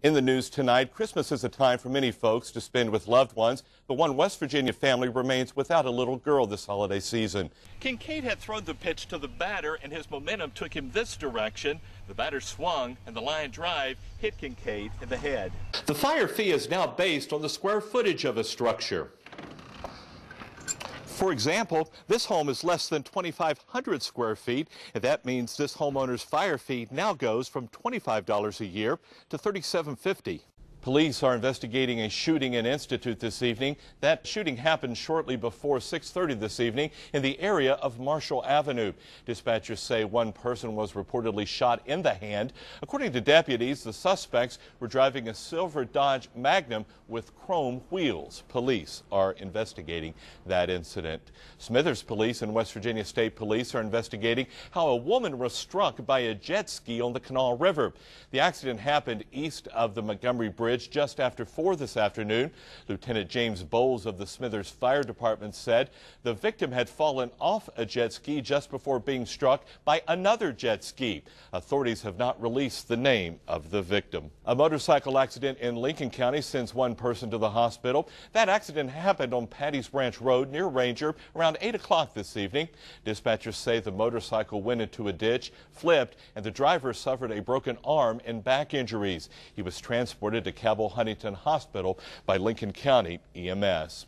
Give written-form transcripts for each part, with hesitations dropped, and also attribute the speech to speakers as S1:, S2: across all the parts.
S1: In the news tonight, Christmas is a time for many folks to spend with loved ones, but one West Virginia family remains without a little girl this holiday season. Kincaid had thrown the pitch to the batter, and his momentum took him this direction. The batter swung, and the line drive hit Kincaid in the head. The fire fee is now based on the square footage of a structure. For example, this home is less than 2,500 square feet, and that means this homeowner's fire fee now goes from $25 a year to $37.50. Police are investigating a shooting in Institute this evening. That shooting happened shortly before 6:30 this evening in the area of Marshall Avenue. Dispatchers say one person was reportedly shot in the hand. According to deputies, the suspects were driving a silver Dodge Magnum with chrome wheels. Police are investigating that incident. Smithers Police and West Virginia State Police are investigating how a woman was struck by a jet ski on the Kanawha River. The accident happened east of the Montgomery Bridge just after 4 this afternoon. Lieutenant James Bowles of the Smithers Fire Department said the victim had fallen off a jet ski just before being struck by another jet ski. Authorities have not released the name of the victim. A motorcycle accident in Lincoln County sends one person to the hospital. That accident happened on Patty's Branch Road near Ranger around 8 o'clock this evening. Dispatchers say the motorcycle went into a ditch, flipped, and the driver suffered a broken arm and back injuries. He was transported to Cabell Huntington Hospital by Lincoln County EMS.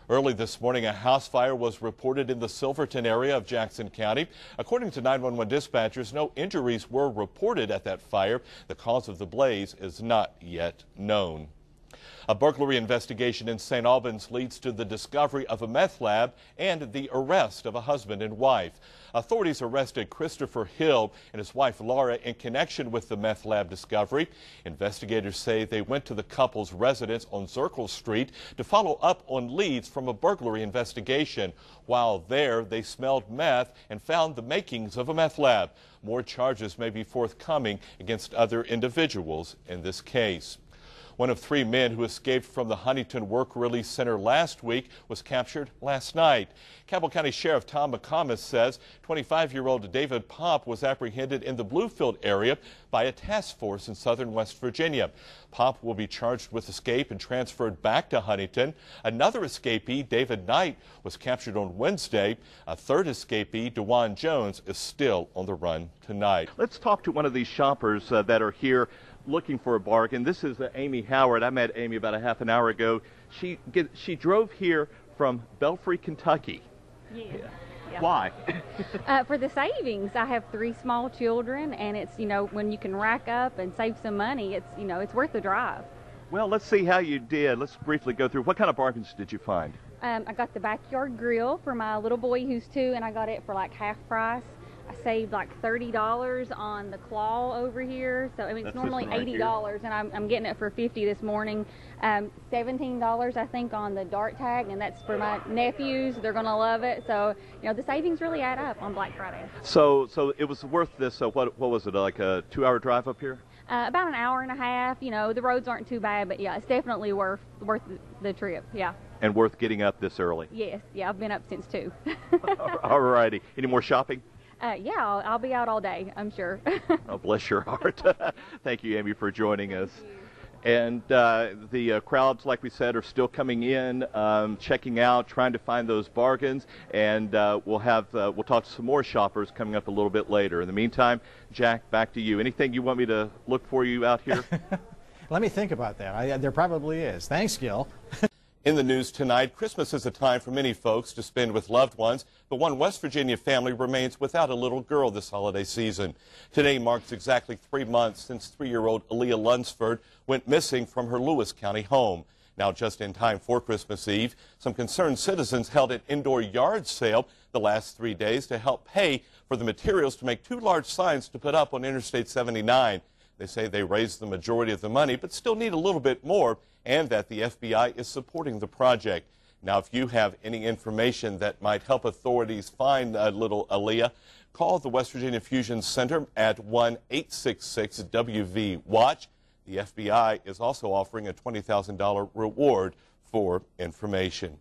S1: Early this morning, a house fire was reported in the Silverton area of Jackson County. According to 911 dispatchers, no injuries were reported at that fire. The cause of the blaze is not yet known. A burglary investigation in St. Albans leads to the discovery of a meth lab and the arrest of a husband and wife. Authorities arrested Christopher Hill and his wife Laura in connection with the meth lab discovery. Investigators say they went to the couple's residence on Zirkle Street to follow up on leads from a burglary investigation. While there, they smelled meth and found the makings of a meth lab. More charges may be forthcoming against other individuals in this case. One of 3 men who escaped from the Huntington Work Release Center last week was captured last night. Cabell County Sheriff Tom McComas says 25-year-old David Pop was apprehended in the Bluefield area by a task force in southern West Virginia. Pop will be charged with escape and transferred back to Huntington. Another escapee, David Knight, was captured on Wednesday. A third escapee, DeJuan Jones, is still on the run tonight. Let's talk to one of these shoppers that are here looking for a bargain. This is Amy Howard. I met Amy about a half an hour ago. She drove here from Belfry, Kentucky.
S2: Yeah.
S1: Why?
S2: For the savings. I have 3 small children, and it's, when you can rack up and save some money, it's, it's worth the drive.
S1: Well, let's see how you did. Let's briefly go through. What kind of bargains did you find?
S2: I got the backyard grill for my little boy who's 2, and I got it for like half price. I saved like $30 on the claw over here, so I mean it's normally $80, and I'm getting it for $50 this morning. $17 I think on the dart tag, and that's for my nephews. They're gonna love it. So the savings really add up on Black Friday.
S1: So it was worth this. What was it, like a 2-hour drive up here?
S2: About an hour and a half. The roads aren't too bad, but yeah, it's definitely worth the trip. Yeah. And
S1: worth getting up this early.
S2: Yes. Yeah, I've been up since 2.
S1: All righty. Any more shopping?
S2: Yeah, I'll be out all day, I'm sure.
S1: Oh, bless your heart. Thank you, Amy, for joining us. And the crowds, like we said, are still coming in, checking out, trying to find those bargains. And we'll talk to some more shoppers coming up a little bit later. In the meantime, Jack, back to you. Anything you want me to look for you out here?
S3: Let me think about that. There probably is. Thanks, Gil.
S1: In the news tonight, Christmas is a time for many folks to spend with loved ones, but one West Virginia family remains without a little girl this holiday season. Today marks exactly 3 months since 3-year-old Aaliyah Lunsford went missing from her Lewis County home. Now, just in time for Christmas Eve, some concerned citizens held an indoor yard sale the last 3 days to help pay for the materials to make 2 large signs to put up on Interstate 79. They say they raised the majority of the money, but still need a little bit more, and that the FBI is supporting the project. Now, if you have any information that might help authorities find little Aaliyah, call the West Virginia Fusion Center at 1-866-WV-WATCH. The FBI is also offering a $20,000 reward for information.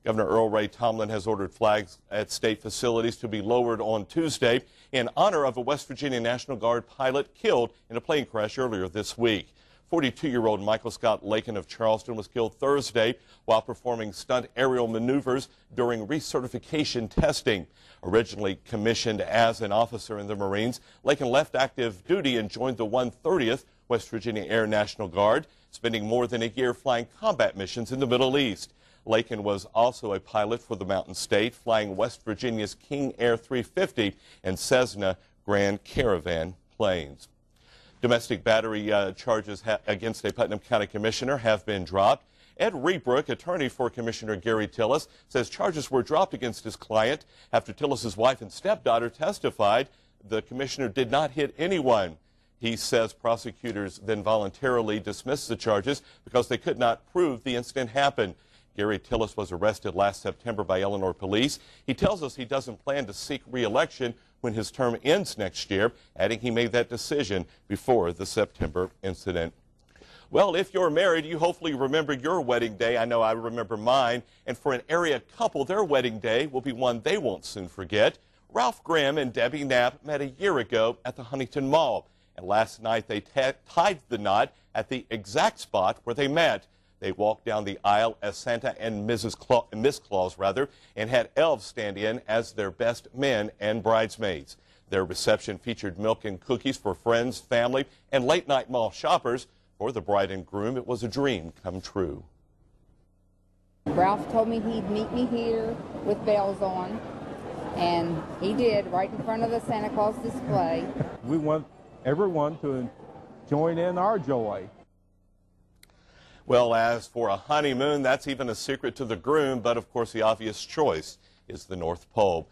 S1: Governor Earl Ray Tomblin has ordered flags at state facilities to be lowered on Tuesday in honor of a West Virginia National Guard pilot killed in a plane crash earlier this week. 42-year-old Michael Scott Lakin of Charleston was killed Thursday while performing stunt aerial maneuvers during recertification testing. Originally commissioned as an officer in the Marines, Lakin left active duty and joined the 130th West Virginia Air National Guard, spending more than a year flying combat missions in the Middle East. Lakin was also a pilot for the Mountain State, flying West Virginia's King Air 350 and Cessna Grand Caravan planes. Domestic battery charges against a Putnam County commissioner have been dropped. Ed Rebrook, attorney for Commissioner Gary Tillis, says charges were dropped against his client after Tillis's wife and stepdaughter testified the commissioner did not hit anyone. He says prosecutors then voluntarily dismissed the charges because they could not prove the incident happened. Gary Tillis was arrested last September by Illinois police. He tells us he doesn't plan to seek re-election when his term ends next year, adding he made that decision before the September incident. Well, if you're married, you hopefully remember your wedding day. I know I remember mine. And for an area couple, their wedding day will be one they won't soon forget. Ralph Grimm and Debbie Knapp met a year ago at the Huntington Mall. And last night they tied the knot at the exact spot where they met. They walked down the aisle as Santa and Miss Claus, and had elves stand in as their best men and bridesmaids. Their reception featured milk and cookies for friends, family, and late-night mall shoppers. For the bride and groom, it was a dream come true.
S4: Ralph told me he'd meet me here with bells on, and he did, right in front of the Santa Claus display.
S5: We want everyone to join in our joy.
S1: Well, as for a honeymoon, that's even a secret to the groom, but of course the obvious choice is the North Pole.